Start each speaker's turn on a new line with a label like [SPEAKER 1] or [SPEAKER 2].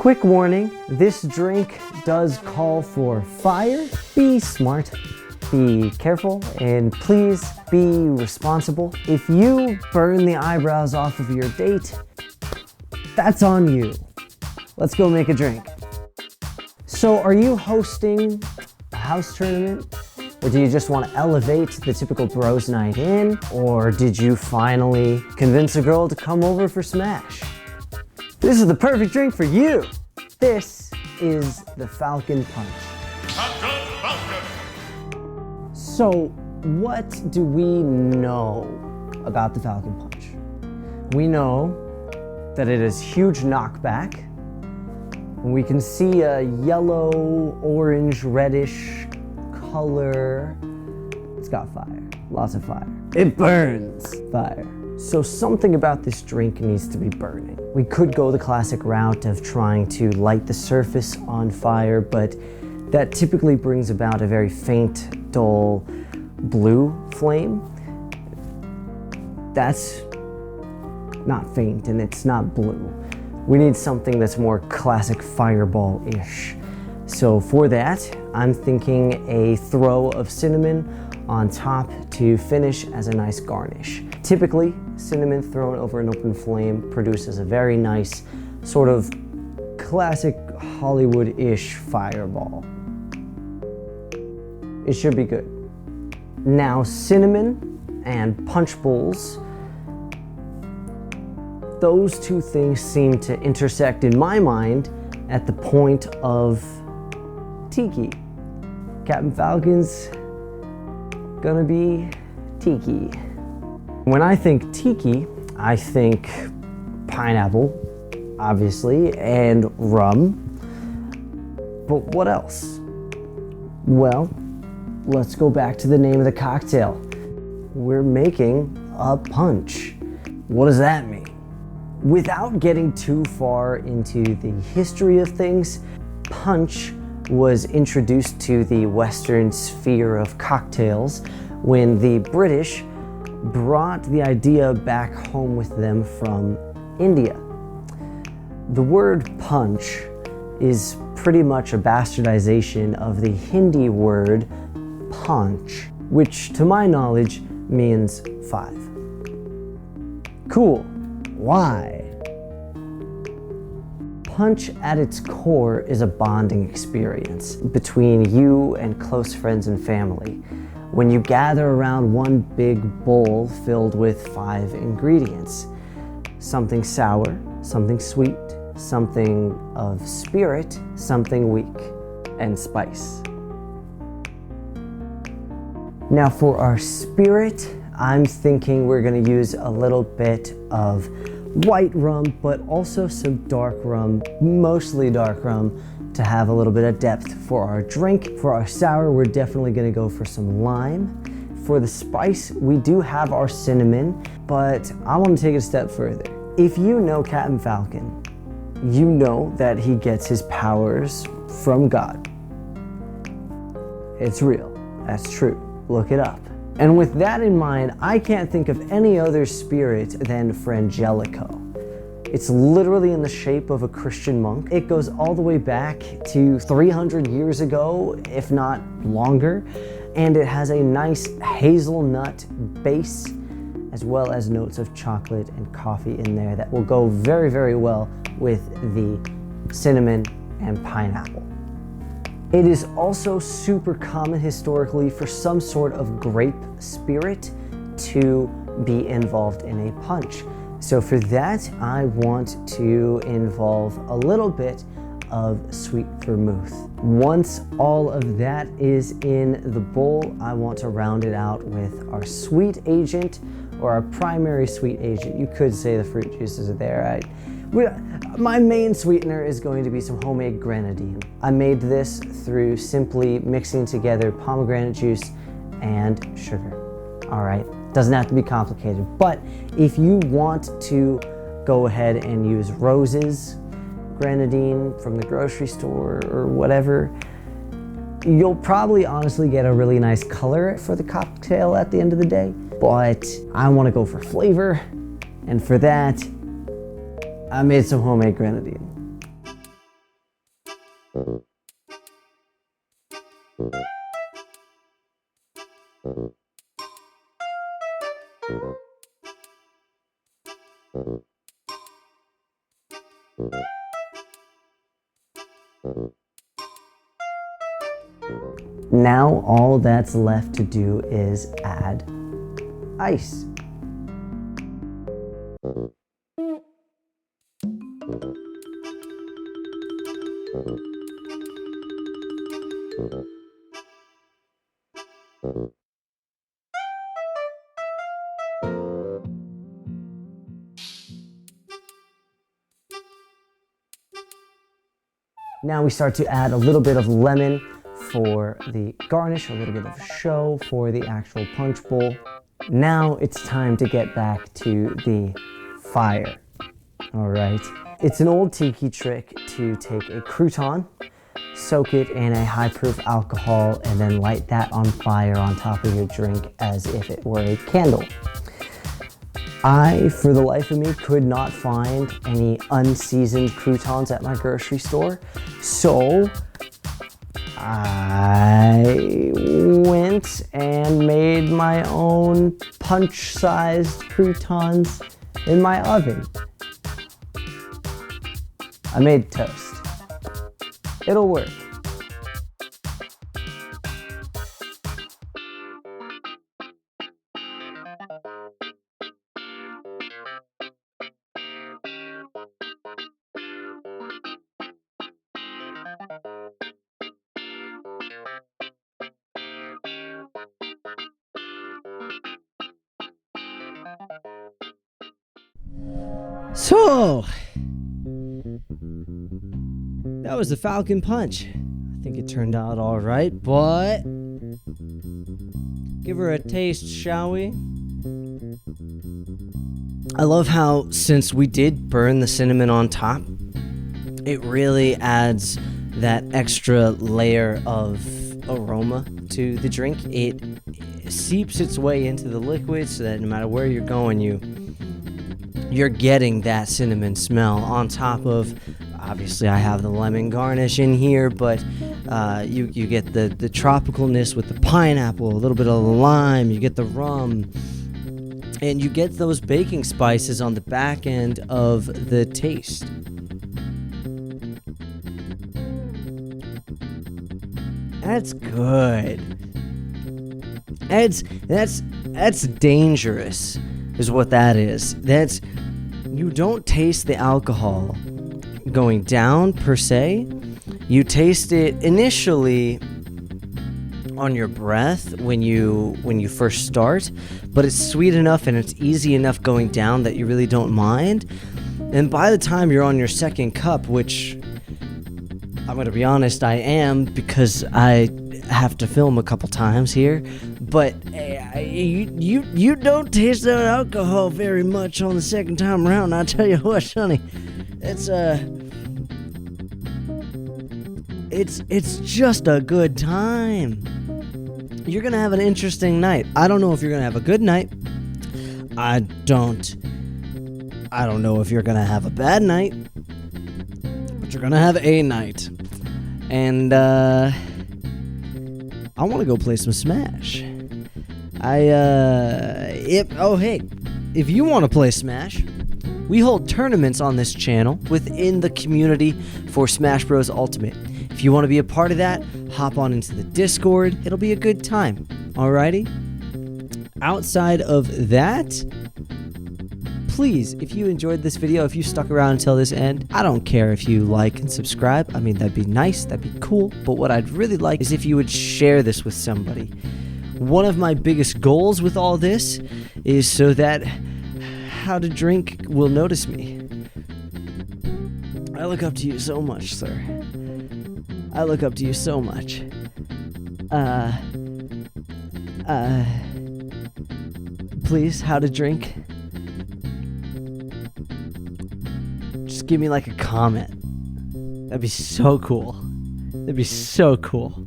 [SPEAKER 1] Quick warning, this drink does call for fire. Be smart, be careful, and please be responsible. If you burn the eyebrows off of your date, that's on you. Let's go make a drink. So are you hosting a house tournament? Or do you just want to elevate the typical bros night in? Or did you finally convince a girl to come over for Smash? This is the perfect drink for you. This is the Falcon Punch. So what do we know about the Falcon Punch? We know that it is huge knockback. We can see a yellow, orange, reddish color. It's got fire, lots of fire. It burns fire. So something about this drink needs to be burning. We could go the classic route of trying to light the surface on fire, but that typically brings about a very faint, dull blue flame. That's not faint and it's not blue. We need something that's more classic fireball-ish. So for that, I'm thinking a throw of cinnamon on top to finish as a nice garnish. Typically, cinnamon thrown over an open flame produces a very nice, sort of classic Hollywood-ish fireball. It should be good. Now, cinnamon and punch bowls, those two things seem to intersect in my mind at the point of tiki. Captain Falcon's gonna be tiki. When I think tiki, I think pineapple, obviously, and rum. But what else? Well, let's go back to the name of the cocktail. We're making a punch. What does that mean? Without getting too far into the history of things, punch was introduced to the Western sphere of cocktails when the British brought the idea back home with them from India. The word punch is pretty much a bastardization of the Hindi word punch, which to my knowledge means 5. Cool. Why? Punch at its core is a bonding experience between you and close friends and family. When you gather around one big bowl filled with 5 ingredients, something sour, something sweet, something of spirit, something weak, and spice. Now for our spirit, I'm thinking we're gonna use a little bit of white rum, but also some dark rum, mostly dark rum, to have a little bit of depth for our drink. For our sour, we're definitely gonna go for some lime. For the spice, we do have our cinnamon, but I wanna take it a step further. If you know Captain Falcon, you know that he gets his powers from God. It's real, that's true, look it up. And with that in mind, I can't think of any other spirit than Frangelico. It's literally in the shape of a Christian monk. It goes all the way back to 300 years ago, if not longer, and it has a nice hazelnut base, as well as notes of chocolate and coffee in there that will go very, very well with the cinnamon and pineapple. It is also super common historically for some sort of grape spirit to be involved in a punch. So for that, I want to involve a little bit of sweet vermouth. Once all of that is in the bowl, I want to round it out with our sweet agent, or our primary sweet agent. You could say the fruit juices are there. My main sweetener is going to be some homemade grenadine. I made this through simply mixing together pomegranate juice and sugar. All right, doesn't have to be complicated, but if you want to go ahead and use Rose's grenadine from the grocery store or whatever, you'll probably honestly get a really nice color for the cocktail at the end of the day, but I want to go for flavor, and for that, I made some homemade grenadine. Now all that's left to do is add ice. Now we start to add a little bit of lemon for the garnish, a little bit of show for the actual punch bowl. Now it's time to get back to the fire. All right. It's an old tiki trick to take a crouton, soak it in a high-proof alcohol, and then light that on fire on top of your drink as if it were a candle. I, for the life of me, could not find any unseasoned croutons at my grocery store, so I went and made my own punch-sized croutons in my oven. I made toast. It'll work. So, that was the Falcon Punch. I think it turned out all right, but give her a taste, shall we? I love how, since we did burn the cinnamon on top, it really adds that extra layer of aroma to the drink. It seeps its way into the liquid so that no matter where you're going, you're getting that cinnamon smell on top of, obviously I have the lemon garnish in here, but you get the tropicalness with the pineapple, a little bit of the lime, you get the rum, and you get those baking spices on the back end of the taste. That's good. That's dangerous, is what that is. You don't taste the alcohol going down per se. You taste it initially on your breath when you first start, but it's sweet enough and it's easy enough going down that you really don't mind. And by the time you're on your second cup, which I'm going to be honest, I am, because I have to film a couple times here, but you don't taste that alcohol very much on the second time around. I'll tell you what, Sonny, it's just a good time. You're gonna have an interesting night. I don't know if you're gonna have a good night. I don't know if you're gonna have a bad night, but you're gonna have a night. And I want to go play some Smash. If you want to play Smash, we hold tournaments on this channel within the community for Smash Bros. Ultimate. If you want to be a part of that, hop on into the Discord. It'll be a good time. Alrighty? Outside of that, please, if you enjoyed this video, if you stuck around until this end, I don't care if you like and subscribe. I mean, that'd be nice, that'd be cool. But what I'd really like is if you would share this with somebody. One of my biggest goals with all this is so that How to Drink will notice me. I look up to you so much, sir. I look up to you so much. Please, How to Drink. Just give me like a comment. That'd be so cool. That'd be so cool.